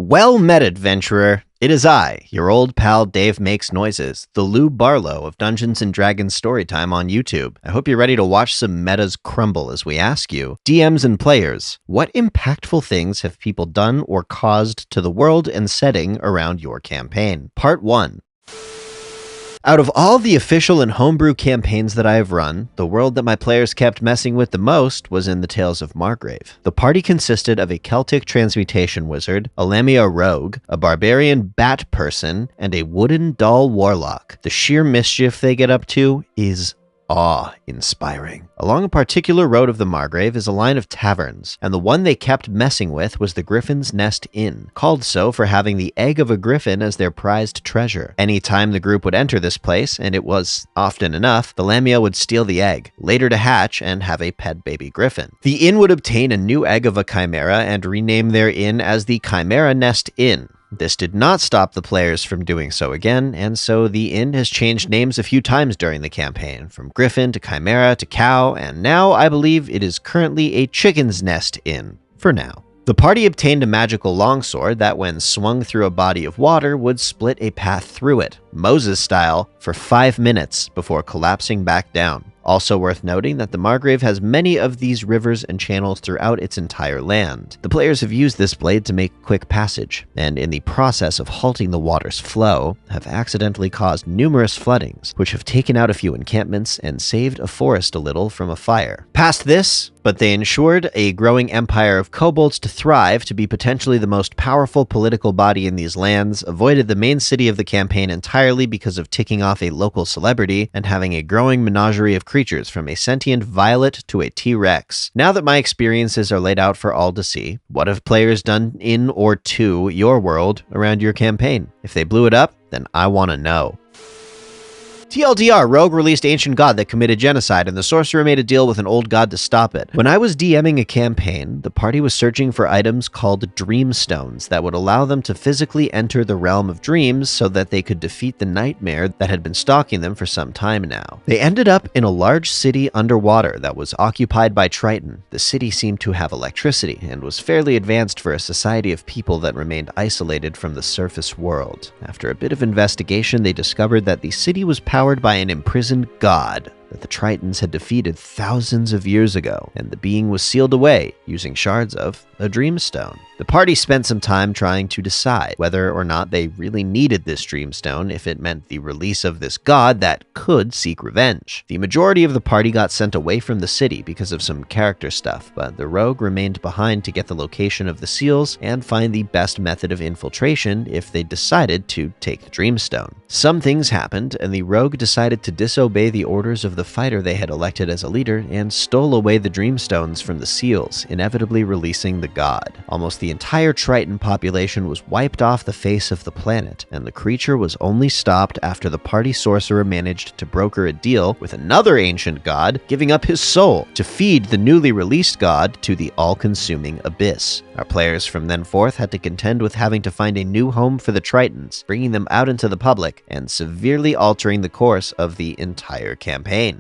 Well met, adventurer. It is I, your old pal Dave Makes Noises, the Lou Barlow of Dungeons & Dragons Storytime on YouTube. I hope you're ready to watch some metas crumble as we ask you, DMs and players, what impactful things have people done or caused to the world and setting around your campaign? Part 1. Out of all the official and homebrew campaigns that I have run, the world that my players kept messing with the most was in the Tales of Margrave. The party consisted of a Celtic transmutation wizard, a Lamia rogue, a barbarian bat person, and a wooden doll warlock. The sheer mischief they get up to is awe-inspiring. Along a particular road of the Margrave is a line of taverns, and the one they kept messing with was the Griffin's Nest Inn, called so for having the egg of a griffin as their prized treasure. Anytime the group would enter this place, and it was often enough, the Lamia would steal the egg, later to hatch and have a pet baby griffin. The inn would obtain a new egg of a chimera and rename their inn as the Chimera Nest Inn. This did not stop the players from doing so again, and so the inn has changed names a few times during the campaign, from Griffin to Chimera to Cow, and now I believe it is currently a Chicken's Nest Inn, for now. The party obtained a magical longsword that, when swung through a body of water, would split a path through it, Moses style, for 5 minutes before collapsing back down. Also worth noting that the Margrave has many of these rivers and channels throughout its entire land. The players have used this blade to make quick passage, and in the process of halting the water's flow, have accidentally caused numerous floodings, which have taken out a few encampments and saved a forest a little from a fire. Past this, but they ensured a growing empire of kobolds to thrive, to be potentially the most powerful political body in these lands, avoided the main city of the campaign entirely because of ticking off a local celebrity, and having a growing menagerie of creatures from a sentient violet to a T-Rex. Now that my experiences are laid out for all to see, what have players done in or to your world around your campaign? If they blew it up, then I want to know. TLDR, Rogue released Ancient God that committed genocide, and the sorcerer made a deal with an old god to stop it. When I was DMing a campaign, the party was searching for items called Dream Stones that would allow them to physically enter the realm of dreams so that they could defeat the nightmare that had been stalking them for some time now. They ended up in a large city underwater that was occupied by Triton. The city seemed to have electricity and was fairly advanced for a society of people that remained isolated from the surface world. After a bit of investigation, they discovered that the city was powered by an imprisoned god that the Tritons had defeated thousands of years ago, and the being was sealed away using shards of a dreamstone. The party spent some time trying to decide whether or not they really needed this dreamstone if it meant the release of this god that could seek revenge. The majority of the party got sent away from the city because of some character stuff, but the rogue remained behind to get the location of the seals and find the best method of infiltration if they decided to take the dreamstone. Some things happened, and the rogue decided to disobey the orders of the fighter they had elected as a leader and stole away the dreamstones from the seals, inevitably releasing the god. Almost the entire Triton population was wiped off the face of the planet, and the creature was only stopped after the party sorcerer managed to broker a deal with another ancient god, giving up his soul to feed the newly released god to the all-consuming abyss. Our players from then forth had to contend with having to find a new home for the Tritons, bringing them out into the public and severely altering the course of the entire campaign.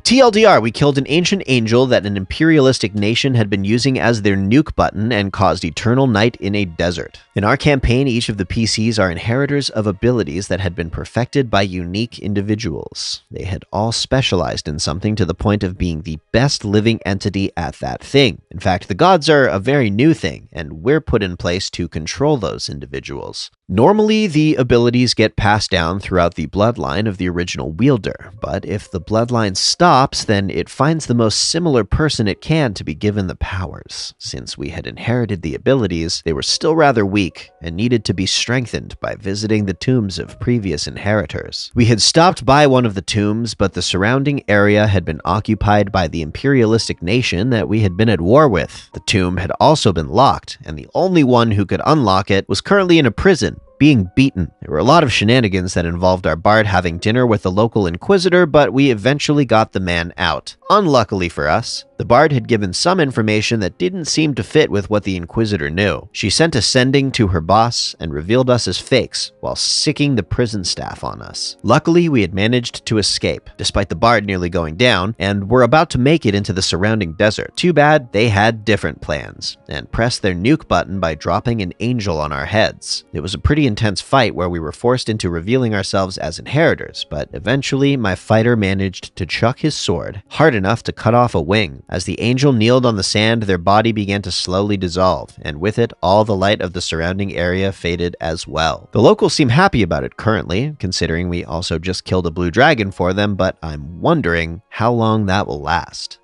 TLDR, we killed an ancient angel that an imperialistic nation had been using as their nuke button and caused eternal night in a desert. In our campaign, each of the PCs are inheritors of abilities that had been perfected by unique individuals. They had all specialized in something to the point of being the best living entity at that thing. In fact, the gods are a very new thing, and we're put in place to control those individuals. Normally, the abilities get passed down throughout the bloodline of the original wielder, but if the bloodline stops, then it finds the most similar person it can to be given the powers. Since we had inherited the abilities, they were still rather weak and needed to be strengthened by visiting the tombs of previous inheritors. We had stopped by one of the tombs, but the surrounding area had been occupied by the imperialistic nation that we had been at war with. The tomb had also been locked, and the only one who could unlock it was currently in a prison, being beaten. There were a lot of shenanigans that involved our bard having dinner with the local inquisitor, but we eventually got the man out. Unluckily for us, the bard had given some information that didn't seem to fit with what the inquisitor knew. She sent a sending to her boss and revealed us as fakes while sicking the prison staff on us. Luckily, we had managed to escape, despite the bard nearly going down, and were about to make it into the surrounding desert. Too bad they had different plans, and pressed their nuke button by dropping an angel on our heads. It was a pretty intense fight where we were forced into revealing ourselves as inheritors, but eventually my fighter managed to chuck his sword hard enough to cut off a wing. As the angel kneeled on the sand, their body began to slowly dissolve, and with it, all the light of the surrounding area faded as well. The locals seem happy about it currently, considering we also just killed a blue dragon for them, but I'm wondering how long that will last.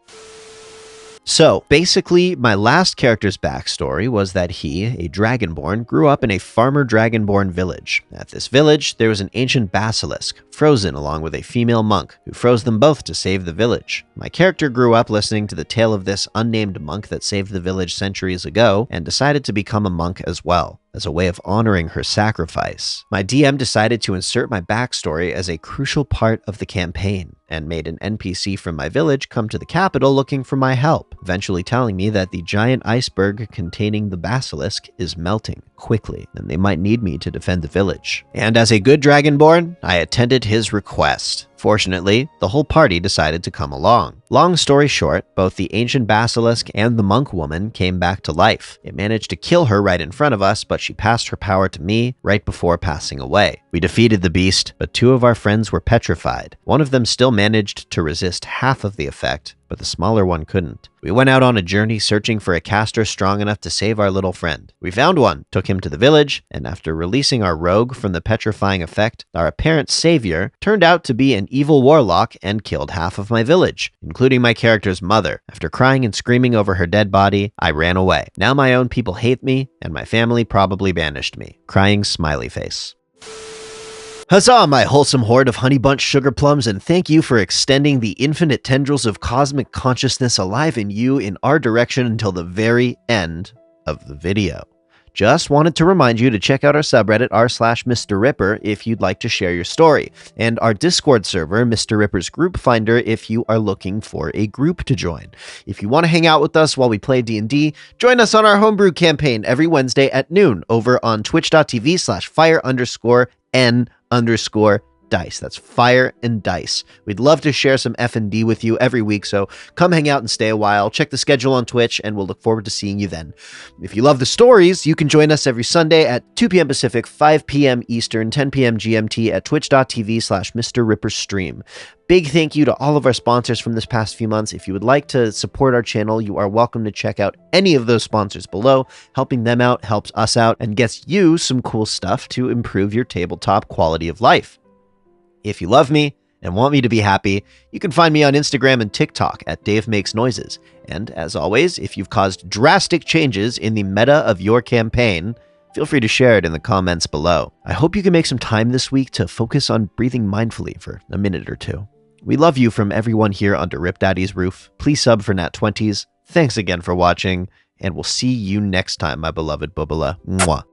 So, basically, my last character's backstory was that he, a Dragonborn, grew up in a farmer Dragonborn village. At this village, there was an ancient basilisk, frozen along with a female monk, who froze them both to save the village. My character grew up listening to the tale of this unnamed monk that saved the village centuries ago, and decided to become a monk as well, as a way of honoring her sacrifice. My DM decided to insert my backstory as a crucial part of the campaign, and made an NPC from my village come to the capital looking for my help, eventually telling me that the giant iceberg containing the basilisk is melting quickly, and they might need me to defend the village. And as a good Dragonborn, I attended his request. Fortunately, the whole party decided to come along. Long story short, both the ancient basilisk and the monk woman came back to life. It managed to kill her right in front of us, but she passed her power to me right before passing away. We defeated the beast, but two of our friends were petrified. One of them still managed to resist half of the effect, but the smaller one couldn't. We went out on a journey searching for a caster strong enough to save our little friend. We found one, took him to the village, and after releasing our rogue from the petrifying effect, our apparent savior turned out to be an evil warlock and killed half of my village, including my character's mother. After crying and screaming over her dead body, I ran away. Now my own people hate me, and my family probably banished me. Crying smiley face. Huzzah, my wholesome horde of honey bunch sugar plums, and thank you for extending the infinite tendrils of cosmic consciousness alive in you in our direction until the very end of the video. Just wanted to remind you to check out our subreddit r/MrRipper if you'd like to share your story, and our Discord server, MrRipper's Group Finder, if you are looking for a group to join. If you want to hang out with us while we play D&D, join us on our homebrew campaign every Wednesday at noon over on twitch.tv/fire_n_dice. That's fire and dice. We'd love to share some F&D with you every week, so come hang out and stay a while. Check the schedule on Twitch, and we'll look forward to seeing you then. If you love the stories, you can join us every Sunday at 2 p.m. Pacific, 5 p.m. Eastern, 10 p.m. GMT at twitch.tv/MrRipperStream. Big thank you to all of our sponsors from this past few months. If you would like to support our channel, you are welcome to check out any of those sponsors below. Helping them out helps us out and gets you some cool stuff to improve your tabletop quality of life. If you love me and want me to be happy, you can find me on Instagram and TikTok at Dave Makes Noises. And as always, if you've caused drastic changes in the meta of your campaign, feel free to share it in the comments below. I hope you can make some time this week to focus on breathing mindfully for a minute or two. We love you from everyone here under Rip Daddy's roof. Please sub for Nat20s. Thanks again for watching, and we'll see you next time, my beloved Bubala. Mwah.